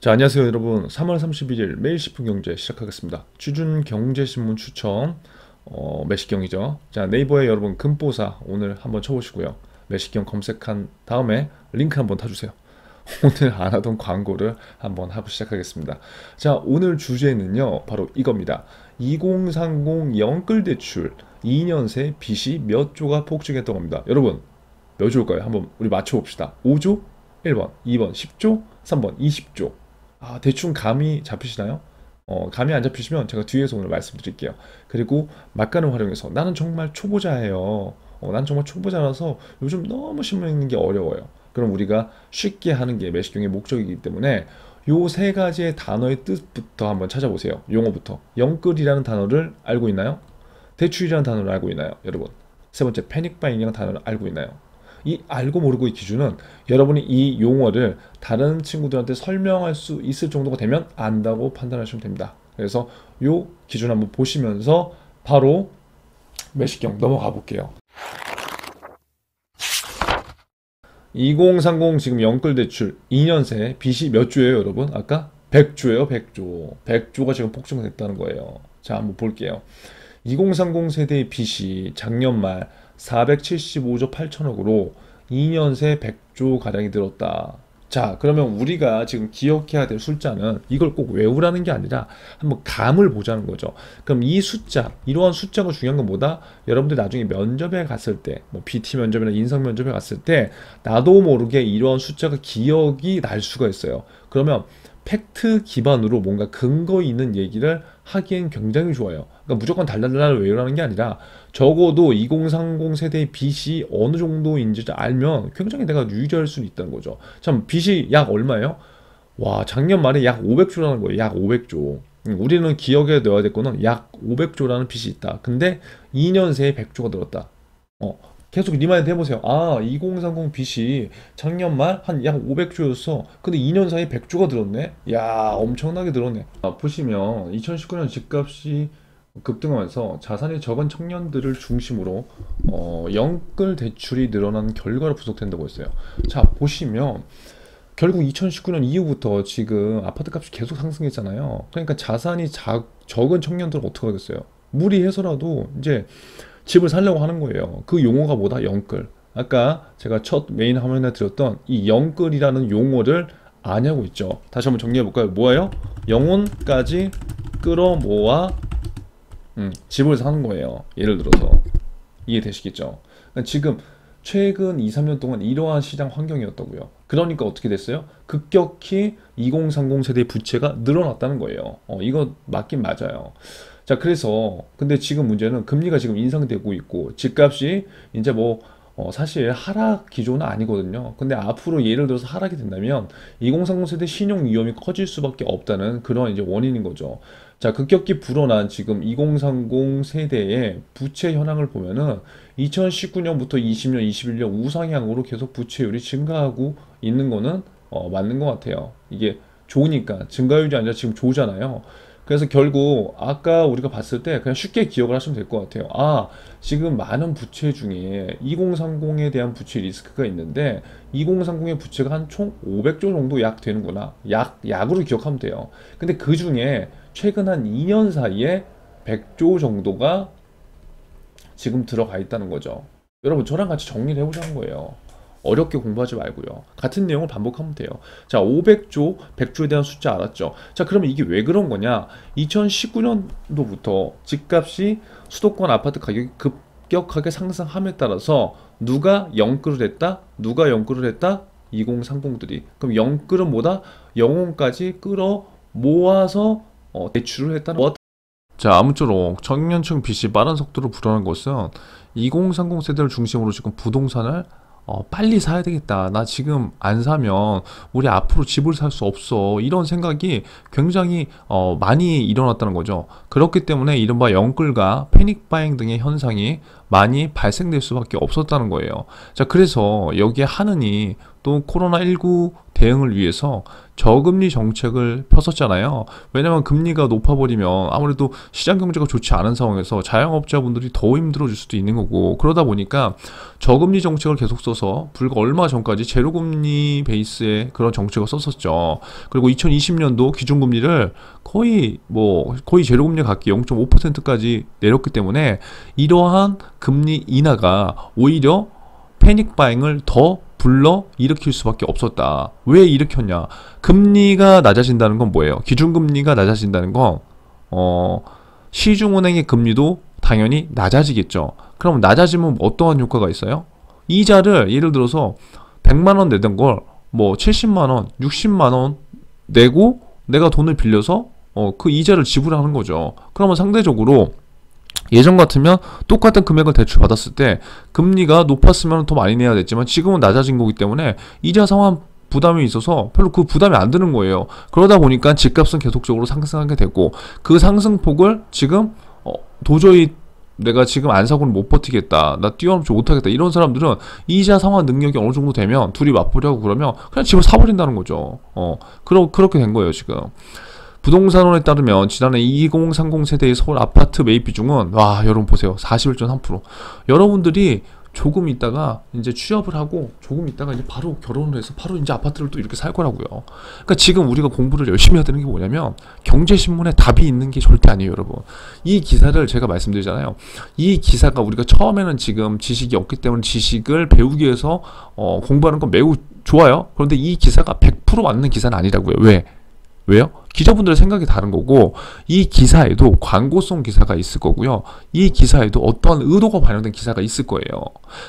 자, 안녕하세요 여러분. 3월 31일 매일 10분 경제 시작하겠습니다. 취준 경제신문 추천 매식경이죠. 자, 네이버에 여러분 금보사 오늘 한번 쳐보시고요. 매식경 검색한 다음에 링크 한번 타주세요. 오늘 안 하던 광고를 한번 하고 시작하겠습니다. 자, 오늘 주제는요 바로 이겁니다. 2030 영끌대출 2년 새 빚이 몇 조가 폭증했던 겁니다. 여러분 몇 조일까요? 한번 우리 맞춰봅시다. 5조? 1번, 2번 10조, 3번 20조. 대충 감이 잡히시나요? 감이 안 잡히시면 제가 뒤에서 오늘 말씀드릴게요. 그리고 막간을 활용해서 나는 정말 초보자예요. 난 정말 초보자라서 요즘 너무 신문 읽는 게 어려워요. 그럼 우리가 쉽게 하는 게 매식경의 목적이기 때문에 요 세 가지의 단어의 뜻부터 한번 찾아보세요. 용어부터. 영끌이라는 단어를 알고 있나요? 대출이라는 단어를 알고 있나요? 여러분. 세 번째, 패닉바잉이라는 단어를 알고 있나요? 이 알고 모르고의 기준은 여러분이 이 용어를 다른 친구들한테 설명할 수 있을 정도가 되면 안다고 판단하시면 됩니다. 그래서 요 기준 한번 보시면서 바로 매식경 넘어가 볼게요. 2030 지금 영끌대출 2년 새 빚이 몇 조예요 여러분? 아까 100조예요 100조. 100조가 지금 폭증됐다는 거예요. 자, 한번 볼게요. 2030 세대의 빚이 작년 말 475조 8천억으로 2년 새 100조 가량이 늘었다. 자, 그러면 우리가 지금 기억해야 될 숫자는 이걸 꼭 외우라는 게 아니라 한번 감을 보자는 거죠. 그럼 이 숫자, 이러한 숫자가 중요한 건 뭐다? 여러분들 나중에 면접에 갔을 때, 뭐 BT 면접이나 인성 면접에 갔을 때 나도 모르게 이러한 숫자가 기억이 날 수가 있어요. 그러면 팩트 기반으로 뭔가 근거 있는 얘기를 하기엔 굉장히 좋아요. 그러니까 무조건 달달달 외우라는 게 아니라 적어도 2030 세대의 빚이 어느 정도인지 알면 굉장히 내가 유지할 수 있다는 거죠. 참, 빚이 약 얼마예요? 와, 작년 말에 약 500조라는 거예요. 약 500조. 우리는 기억에 넣어야 될 거는 약 500조라는 빚이 있다. 근데 2년 새에 100조가 늘었다. 계속 리마인드 해보세요. 2030 빚이 작년 말 한 약 500조였어. 근데 2년 사이에 100조가 늘었네? 야, 엄청나게 늘었네. 보시면 2019년 집값이 급등하면서 자산이 적은 청년들을 중심으로 영끌 대출이 늘어난 결과로 분석된다고 했어요. 자, 보시면 결국 2019년 이후부터 지금 아파트 값이 계속 상승했잖아요. 그러니까 자산이 적은 청년들은 어떻게 하겠어요? 무리해서라도 이제 집을 살려고 하는 거예요. 그 용어가 뭐다? 영끌. 아까 제가 첫 메인 화면에 드렸던 이 영끌이라는 용어를 아냐고 있죠. 다시 한번 정리해 볼까요? 뭐예요? 영혼까지 끌어모아 집을 사는 거예요. 예를 들어서 이해되시겠죠? 그러니까 지금 최근 2, 3년 동안 이러한 시장 환경이었다고요. 그러니까 어떻게 됐어요? 급격히 2030 세대의 부채가 늘어났다는 거예요. 이거 맞긴 맞아요. 자, 그래서 근데 지금 문제는 금리가 지금 인상되고 있고 집값이 이제 뭐 사실 하락 기조는 아니거든요. 근데 앞으로 예를 들어서 하락이 된다면 2030 세대 신용 위험이 커질 수밖에 없다는 그런 이제 원인인 거죠. 자, 급격히 불어난 지금 2030 세대의 부채 현황을 보면은 2019년부터 20년, 21년 우상향으로 계속 부채율이 증가하고 있는 거는 맞는 것 같아요. 이게 좋으니까 증가율이 아니라 지금 좋잖아요. 그래서 결국 아까 우리가 봤을 때 그냥 쉽게 기억을 하시면 될 것 같아요. 지금 많은 부채 중에 2030에 대한 부채 리스크가 있는데 2030의 부채가 한 총 500조 정도 약 되는구나. 약으로 기억하면 돼요. 근데 그 중에 최근 한 2년 사이에 100조 정도가 지금 들어가 있다는 거죠. 여러분 저랑 같이 정리를 해보자는 거예요. 어렵게 공부하지 말고요. 같은 내용을 반복하면 돼요. 자, 500조, 100조에 대한 숫자 알았죠? 자, 그러면 이게 왜 그런 거냐? 2019년도부터 집값이 수도권 아파트 가격이 급격하게 상승함에 따라서 누가 영끌을 했다? 누가 영끌을 했다? 2030들이. 그럼 영끌은 뭐다? 영혼까지 끌어 모아서 대출을 했다는 거. 자, 아무쪼록 청년층 빚이 빠른 속도로 불어난 것은 2030 세대를 중심으로 지금 부동산을 빨리 사야 되겠다. 나 지금 안 사면 우리 앞으로 집을 살 수 없어. 이런 생각이 굉장히 많이 일어났다는 거죠. 그렇기 때문에 이른바 영끌과 패닉바잉 등의 현상이 많이 발생될 수밖에 없었다는 거예요. 자, 그래서 여기에 하느니 또 코로나19 대응을 위해서 저금리 정책을 폈었잖아요. 왜냐면 금리가 높아버리면 아무래도 시장 경제가 좋지 않은 상황에서 자영업자분들이 더 힘들어질 수도 있는 거고, 그러다 보니까 저금리 정책을 계속 써서 불과 얼마 전까지 제로금리 베이스의 그런 정책을 썼었죠. 그리고 2020년도 기준금리를 거의 제로금리 가깝게 0.5%까지 내렸기 때문에 이러한 금리 인하가 오히려 패닉 바잉을 더 불러 일으킬 수밖에 없었다. 왜 일으켰냐? 금리가 낮아진다는 건 뭐예요? 기준금리가 낮아진다는 건 시중은행의 금리도 당연히 낮아지겠죠. 그럼 낮아지면 어떠한 효과가 있어요? 이자를 예를 들어서 100만 원 내던 걸 70만 원, 60만 원 내고 내가 돈을 빌려서 그 이자를 지불하는 거죠. 그러면 상대적으로 예전 같으면 똑같은 금액을 대출 받았을 때 금리가 높았으면 더 많이 내야 됐지만 지금은 낮아진 거기 때문에 이자 상환 부담이 있어서 별로 그 부담이 안 드는 거예요. 그러다 보니까 집값은 계속적으로 상승하게 되고, 그 상승폭을 지금 도저히 내가 지금 안 사고는 못 버티겠다, 나 뛰어넘지 못하겠다, 이런 사람들은 이자 상환 능력이 어느 정도 되면 둘이 맞보려고 그러면 그냥 집을 사버린다는 거죠. 그렇게 된 거예요 지금. 부동산원에 따르면 지난해 2030 세대의 서울 아파트 매입 비중은, 와, 여러분 보세요, 41.3%. 여러분들이 조금 있다가 이제 취업을 하고 조금 있다가 이제 바로 결혼을 해서 바로 이제 아파트를 또 이렇게 살 거라고요. 그러니까 지금 우리가 공부를 열심히 해야 되는 게 뭐냐면, 경제신문에 답이 있는 게 절대 아니에요, 여러분. 이 기사를 제가 말씀드리잖아요. 이 기사가 우리가 처음에는 지금 지식이 없기 때문에 지식을 배우기 위해서 공부하는 건 매우 좋아요. 그런데 이 기사가 100% 맞는 기사는 아니라고요. 왜요? 기자분들의 생각이 다른 거고, 이 기사에도 광고성 기사가 있을 거고요. 이 기사에도 어떠한 의도가 반영된 기사가 있을 거예요.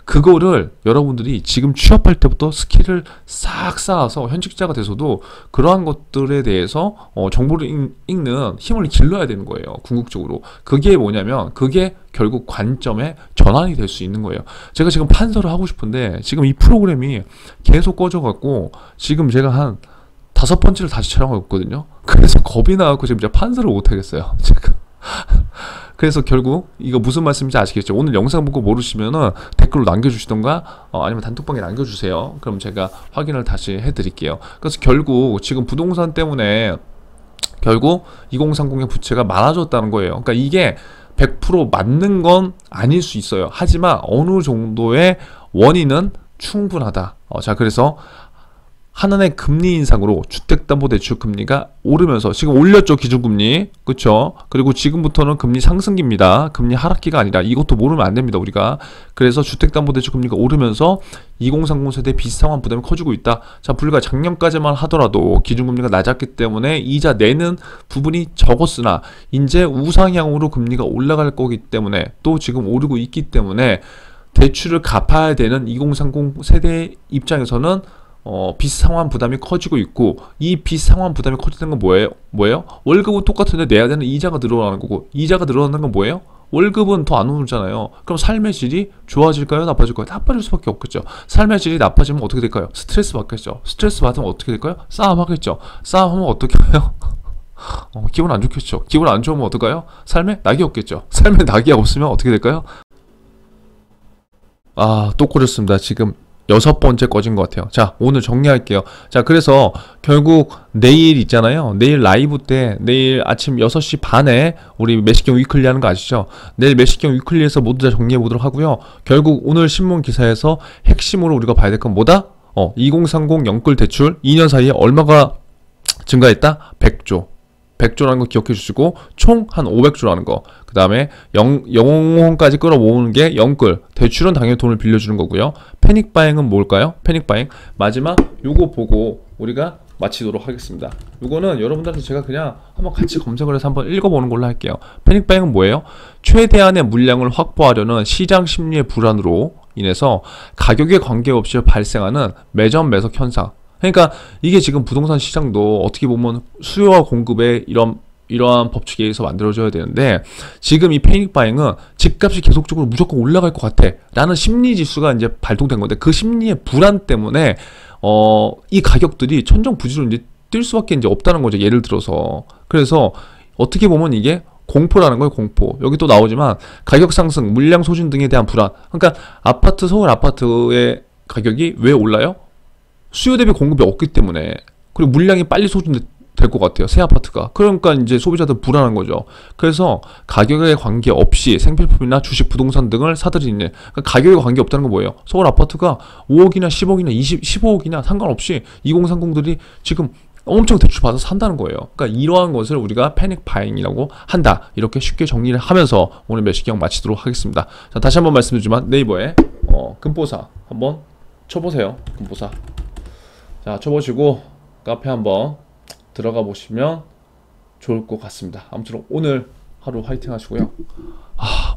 그거를 여러분들이 지금 취업할 때부터 스킬을 싹 쌓아서 현직자가 돼서도 그러한 것들에 대해서 정보를 읽는 힘을 길러야 되는 거예요. 궁극적으로. 그게 뭐냐면, 그게 결국 관점의 전환이 될 수 있는 거예요. 제가 지금 판서를 하고 싶은데 지금 이 프로그램이 계속 꺼져갖고 지금 제가 한 5번째를 다시 촬영하고 있거든요. 그래서 겁이 나갖고 지금 제가 판서를 못하겠어요 지금. 그래서 결국 이거 무슨 말씀인지 아시겠죠? 오늘 영상 보고 모르시면은 댓글로 남겨주시던가 아니면 단톡방에 남겨주세요. 그럼 제가 확인을 다시 해드릴게요. 그래서 결국 지금 부동산 때문에 결국 2030의 부채가 많아졌다는 거예요. 그러니까 이게 100% 맞는 건 아닐 수 있어요. 하지만 어느 정도의 원인은 충분하다. 자, 그래서 하나의 금리 인상으로 주택담보대출 금리가 오르면서 지금 올렸죠, 기준금리. 그쵸? 그리고 지금부터는 금리 상승기입니다. 금리 하락기가 아니라, 이것도 모르면 안 됩니다, 우리가. 그래서 주택담보대출 금리가 오르면서 2030 세대 빚상환 부담이 커지고 있다. 자, 불과 작년까지만 하더라도 기준금리가 낮았기 때문에 이자 내는 부분이 적었으나 이제 우상향으로 금리가 올라갈 거기 때문에, 또 지금 오르고 있기 때문에 대출을 갚아야 되는 2030 세대 입장에서는 빚 상환 부담이 커지고 있고, 이 빚 상환 부담이 커지는 건 뭐예요? 월급은 똑같은데 내야 되는 이자가 늘어나는 거고, 이자가 늘어나는 건 뭐예요? 월급은 더 안 오르잖아요. 그럼 삶의 질이 좋아질까요? 나빠질까요? 나빠질 수밖에 없겠죠. 삶의 질이 나빠지면 어떻게 될까요? 스트레스 받겠죠. 스트레스 받으면 어떻게 될까요? 싸움하겠죠. 싸움하면 어떻게 해요? 기분 안 좋겠죠. 기분 안 좋으면 어떨까요? 삶에 낙이 없겠죠. 삶에 낙이 없으면 어떻게 될까요? 또 꺼졌습니다. 지금 6번째 꺼진 것 같아요. 자, 오늘 정리할게요. 자, 그래서 결국 내일 있잖아요. 내일 라이브 때, 내일 아침 6시 반에 우리 매식경 위클리 하는 거 아시죠? 내일 매식경 위클리에서 모두 다 정리해 보도록 하고요. 결국 오늘 신문 기사에서 핵심으로 우리가 봐야 될 건 뭐다? 2030 영끌 대출 2년 사이에 얼마가 증가했다? 100조. 100조라는 거 기억해 주시고, 총 한 500조라는 거. 그 다음에 영혼까지 끌어모으는 게 영끌. 대출은 당연히 돈을 빌려주는 거고요. 패닉 바잉은 뭘까요? 패닉 바잉. 마지막 요거 보고 우리가 마치도록 하겠습니다. 요거는 여러분들한테 제가 그냥 한번 같이 검색을 해서 한번 읽어보는 걸로 할게요. 패닉 바잉은 뭐예요? 최대한의 물량을 확보하려는 시장 심리의 불안으로 인해서 가격에 관계없이 발생하는 매점 매석 현상. 그러니까 이게 지금 부동산 시장도 어떻게 보면 수요와 공급의 이러한 법칙에 의해서 만들어져야 되는데, 지금 이 패닉 바잉은 집값이 계속적으로 무조건 올라갈 것 같아 라는 심리 지수가 이제 발동된 건데, 그 심리의 불안 때문에 이 가격들이 천정부지로 이제 뛸 수밖에 이제 없다는 거죠. 예를 들어서. 그래서 어떻게 보면 이게 공포라는 거예요, 공포. 여기 또 나오지만 가격 상승, 물량 소진 등에 대한 불안. 그러니까 서울 아파트의 가격이 왜 올라요? 수요 대비 공급이 없기 때문에, 그리고 물량이 빨리 소진될 것 같아요. 새 아파트가. 그러니까 이제 소비자들 불안한 거죠. 그래서 가격에 관계없이 생필품이나 주식, 부동산 등을 사들이는, 그러니까 가격에 관계없다는 건 뭐예요? 서울 아파트가 5억이나 10억이나 15억이나 상관없이 2030들이 지금 엄청 대출 받아서 산다는 거예요. 그러니까 이러한 것을 우리가 패닉 바잉이라고 한다. 이렇게 쉽게 정리를 하면서 오늘 매식경 마치도록 하겠습니다. 자, 다시 한번 말씀드리지만 네이버에 금보사 한번 쳐보세요. 금보사. 자, 쳐보시고 카페 한번 들어가 보시면 좋을 것 같습니다. 아무튼 오늘 하루 화이팅 하시고요.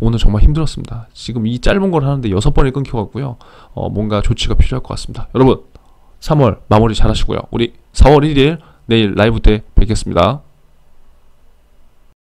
오늘 정말 힘들었습니다. 지금 이 짧은 걸 하는데 6번이 끊겨갖고요. 뭔가 조치가 필요할 것 같습니다. 여러분 3월 마무리 잘 하시고요. 우리 4월 1일 내일 라이브 때 뵙겠습니다.